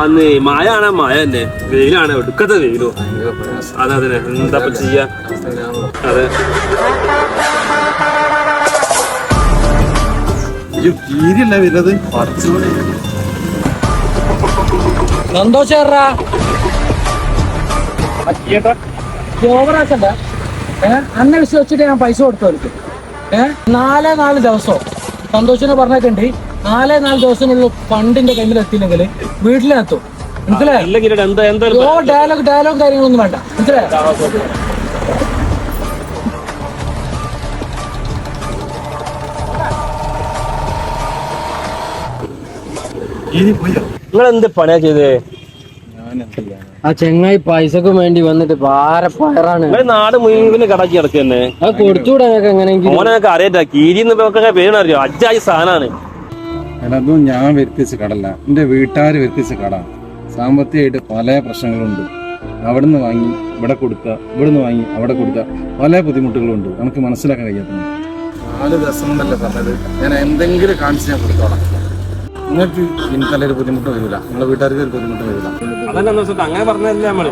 അന്ന് മഴയാണ് മഴ തന്നെ, വെയിലാണ് ഒടുക്കത്തെ വെയിലോ. അതെ അതെ, എന്താ ചെയ്യാ. അതെ കീരിയല്ല വരുന്നത്. സന്തോഷാ ഓവറാക്കണ്ട. അന്നെ വിശ്വസിച്ചിട്ട് ഞാൻ പൈസ കൊടുത്തവർക്ക് 4 ദിവസം സന്തോഷിനെ പറഞ്ഞിട്ടുണ്ട്. 4 ദിവസത്തിനുള്ളിൽ ഫണ്ടിന്റെ കയ്യിൽ എത്തിയില്ലെങ്കിൽ വീട്ടിലെത്തും. മനസ്സിലായോ? ഡയലോഗ് കാര്യങ്ങളൊന്നും വേണ്ട. മനസ്സിലായോ? നിങ്ങൾ എന്ത് പണിയാ ചെയ്തേ? ആ ചെങ്ങായി പൈസക്ക് വേണ്ടി വന്നിട്ട് പയറാണ്. നാട് മുഴുവന് കടാക്കി കിടക്കുക തന്നെ. അത് കൊടുത്തുകൂടെ എങ്ങനെയെങ്കിലും? ഓനൊക്കെ അറിയട്ടാ, കീരിന്നൊക്കെ പേരണറിയോ, അജ്ജായി സാധനാണ്. അതൊന്നും ഞാൻ വരുത്തിച്ച കടല്ല, എന്റെ വീട്ടുകാർ വരുത്തിച്ച കട. സാമ്പത്തികമായിട്ട് പല പ്രശ്നങ്ങളുണ്ട്. അവിടുന്ന് വാങ്ങി ഇവിടെ കൊടുക്കുക, ഇവിടുന്ന് വാങ്ങി അവിടെ കൊടുക്കുക, പല ബുദ്ധിമുട്ടുകളുണ്ട്. നമുക്ക് മനസ്സിലാക്കാൻ കഴിയാത്ത 4 ദിവസം കൊണ്ടല്ലേ പറഞ്ഞത്. ഞാൻ എന്തെങ്കിലും കാണിച്ച് ഞാൻ കൊടുത്തോളാം. നിങ്ങൾക്ക് ഇന്നലെ ഒരു ബുദ്ധിമുട്ട് വരില്ല, നിങ്ങളുടെ വീട്ടുകാർക്ക് ഒരു ബുദ്ധിമുട്ട് വരില്ല. അതല്ല അങ്ങനെ പറഞ്ഞല്ലേ നമ്മള്.